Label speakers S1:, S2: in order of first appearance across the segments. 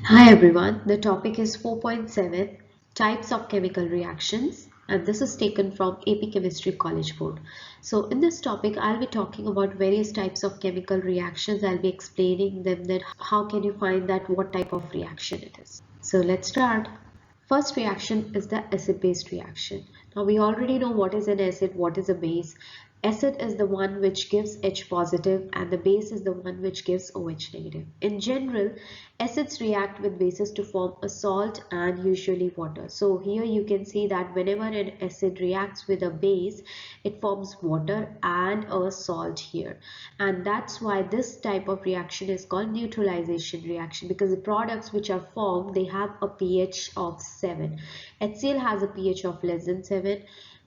S1: Hi everyone, the topic is 4.7 Types of Chemical Reactions, and this is taken from AP Chemistry College Board. So in this topic I'll be talking about various types of chemical reactions. I'll be explaining them, that how can you find that what type of reaction it is. So let's start. First reaction is the acid-base reaction. Now we already know what is an acid, what is a base. Acid is the one which gives H positive and the base is the one which gives OH negative. In general, acids react with bases to form a salt and usually water. So here you can see that whenever an acid reacts with a base, it forms water and a salt here. And that's why this type of reaction is called neutralization reaction, because the products which are formed, they have a pH of 7. HCl has a pH of less than 7.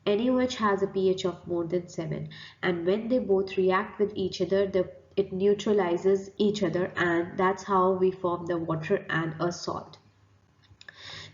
S1: NaOH has a pH of more than 7, and when they both react with each other, it neutralizes each other, and that's how we form the water and a salt.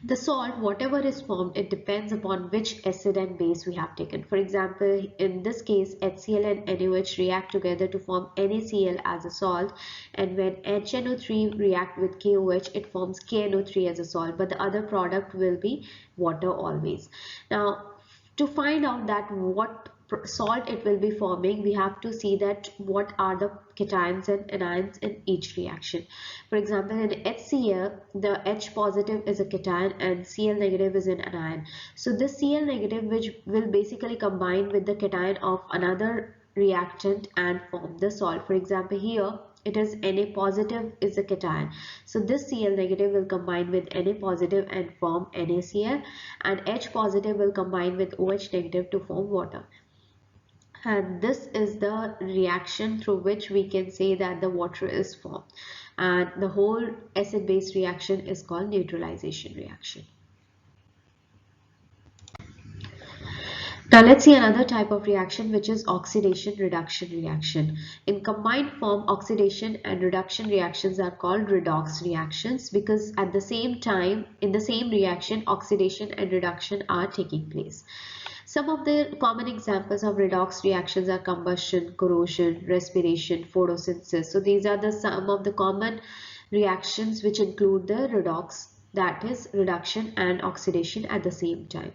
S1: The salt, whatever is formed, it depends upon which acid and base we have taken. For example, in this case, HCl and NaOH react together to form NaCl as a salt, and when HNO3 react with KOH, it forms KNO3 as a salt, but the other product will be water always. Now, to find out that what salt it will be forming, we have to see that what are the cations and anions in each reaction. For example, in HCl, the H positive is a cation and Cl negative is an anion. So this Cl negative, which will basically combine with the cation of another reactant and form the salt. For example, here it is Na positive is a cation. So this Cl negative will combine with Na positive and form NaCl, and H positive will combine with OH negative to form water. And this is the reaction through which we can say that the water is formed. And the whole acid-base reaction is called neutralization reaction. Now let's see another type of reaction, which is oxidation reduction reaction. In combined form, oxidation and reduction reactions are called redox reactions, because at the same time in the same reaction, oxidation and reduction are taking place. Some of the common examples of redox reactions are combustion, corrosion, respiration, photosynthesis. So these are some of the common reactions which include the redox, that is reduction and oxidation at the same time.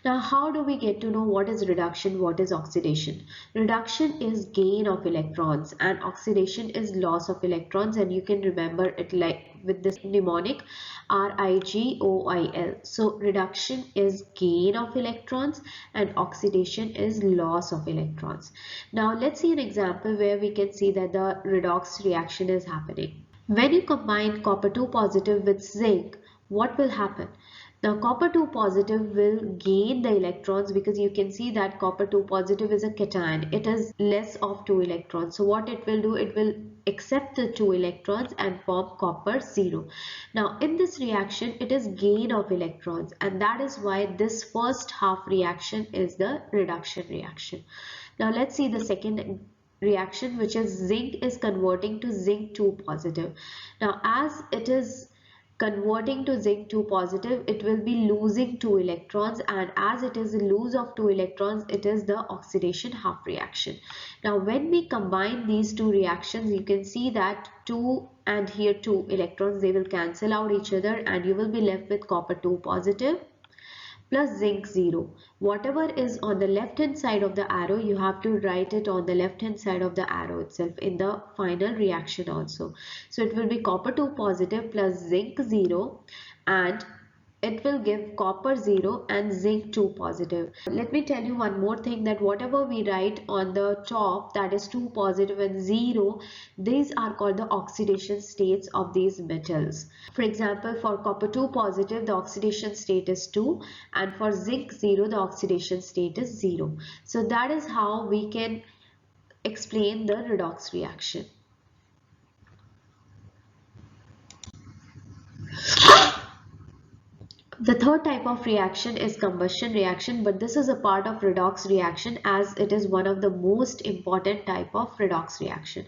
S1: Now, how do we get to know what is reduction, what is oxidation? Reduction is gain of electrons and oxidation is loss of electrons, and you can remember it like with this mnemonic RIGOIL. So reduction is gain of electrons and oxidation is loss of electrons. Now let's see an example where we can see that the redox reaction is happening. When you combine copper 2 positive with zinc, what will happen? Now copper 2 positive will gain the electrons, because you can see that copper 2 positive is a cation. It has less of 2 electrons. So what it will do, it will accept the 2 electrons and form copper 0. Now in this reaction, it is gain of electrons, and that is why this first half reaction is the reduction reaction. Now let's see the second reaction, which is zinc is converting to zinc 2 positive. Now as it is converting to zinc 2 positive, it will be losing 2 electrons, and as it is a lose of 2 electrons, it is the oxidation half reaction. Now when we combine these two reactions, you can see that 2 and here 2 electrons, they will cancel out each other, and you will be left with copper 2 positive plus zinc 0. Whatever is on the left hand side of the arrow, you have to write it on the left hand side of the arrow itself in the final reaction also. So it will be copper 2 positive plus zinc 0, and it will give copper 0 and zinc 2 positive. Let me tell you one more thing, that whatever we write on the top, that is 2 positive and 0, these are called the oxidation states of these metals. For example, for copper 2 positive, the oxidation state is 2, and for zinc 0, the oxidation state is 0. So that is how we can explain the redox reaction. The third type of reaction is combustion reaction, but this is a part of redox reaction, as it is one of the most important type of redox reaction.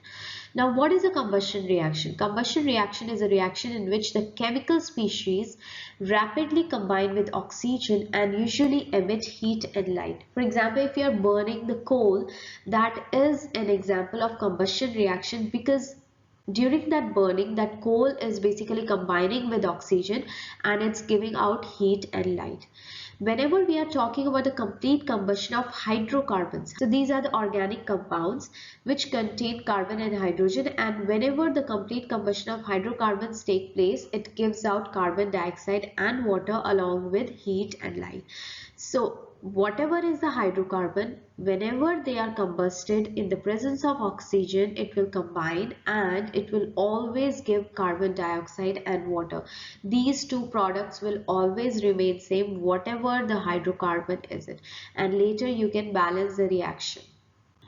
S1: Now, what is a combustion reaction? Combustion reaction is a reaction in which the chemical species rapidly combine with oxygen and usually emit heat and light. For example, if you are burning the coal, that is an example of combustion reaction, because During that burning, that coal is basically combining with oxygen and it's giving out heat and light. Whenever we are talking about the complete combustion of hydrocarbons, so these are the organic compounds which contain carbon and hydrogen, and whenever the complete combustion of hydrocarbons take place, it gives out carbon dioxide and water along with heat and light. So whatever is the hydrocarbon, whenever they are combusted in the presence of oxygen, it will combine and it will always give carbon dioxide and water. These two products will always remain same whatever the hydrocarbon is it, and later you can balance the reaction.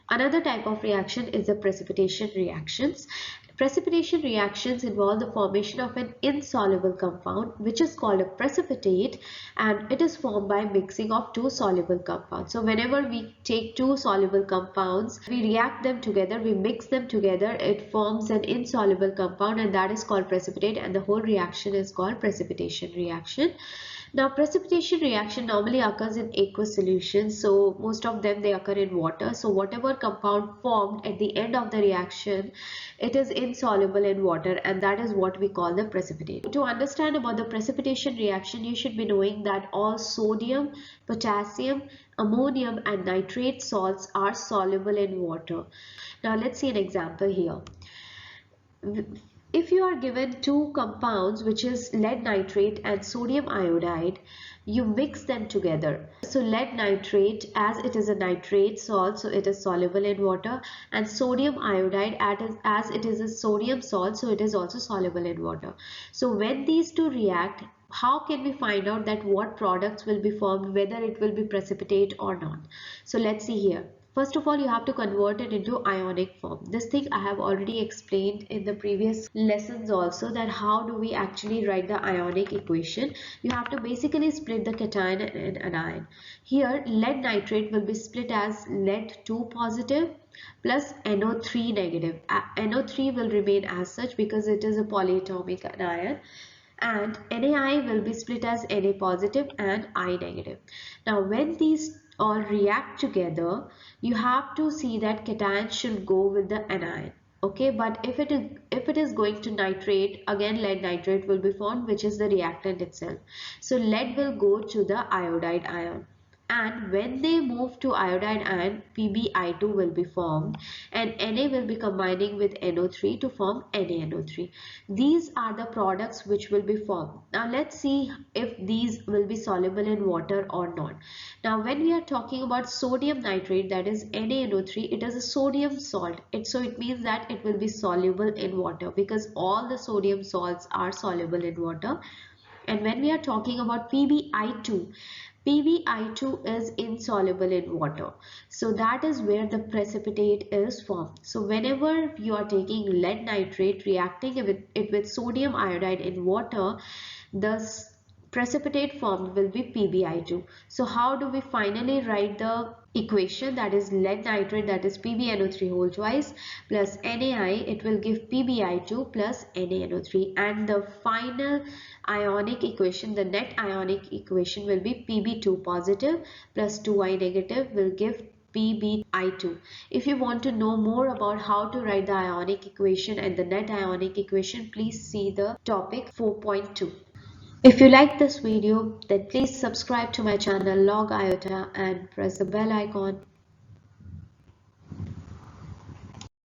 S1: Another type of reaction is the precipitation reactions. Precipitation reactions involve the formation of an insoluble compound which is called a precipitate, and it is formed by mixing of two soluble compounds. So whenever we take two soluble compounds, we react them together, we mix them together, it forms an insoluble compound, and that is called precipitate, and the whole reaction is called precipitation reaction. Now, precipitation reaction normally occurs in aqueous solutions, so most of them they occur in water. So whatever compound formed at the end of the reaction, it is insoluble in water, and that is what we call the precipitate. To understand about the precipitation reaction, you should be knowing that all sodium, potassium, ammonium and nitrate salts are soluble in water. Now let's see an example here. If you are given two compounds, which is lead nitrate and sodium iodide, you mix them together. So lead nitrate, as it is a nitrate salt, so it is soluble in water, and sodium iodide, as it is a sodium salt, so it is also soluble in water. So when these two react, how can we find out that what products will be formed, whether it will be precipitate or not? So let's see here. First of all, you have to convert it into ionic form. This thing I have already explained in the previous lessons also, that how do we actually write the ionic equation. You have to basically split the cation and anion. Here lead nitrate will be split as lead 2 positive plus NO3 negative. NO3 will remain as such because it is a polyatomic anion, and NaI will be split as Na positive and I negative. Now when these all react together, you have to see that cation should go with the anion. Okay, but if it is going to nitrate, again lead nitrate will be formed, which is the reactant itself. So lead will go to the iodide ion, and when they move to iodide ion, PbI2 will be formed, and Na will be combining with NO3 to form NaNO3. These are the products which will be formed. Now let's see if these will be soluble in water or not. Now when we are talking about sodium nitrate, that is NaNO3, it is a sodium salt. So it means that it will be soluble in water because all the sodium salts are soluble in water. And when we are talking about PbI2, PbI2 is insoluble in water. So that is where the precipitate is formed. So whenever you are taking lead nitrate, reacting it with sodium iodide in water, the precipitate formed will be PbI2. So how do we finally write the equation? That is lead nitrate, that is PbNO3 whole twice plus NaI, it will give PbI2 plus NaNO3, and the final ionic equation, the net ionic equation will be Pb2 positive plus 2I negative will give PbI2. If you want to know more about how to write the ionic equation and the net ionic equation, please see the topic 4.2. If you like this video, then please subscribe to my channel Log Iota and press the bell icon.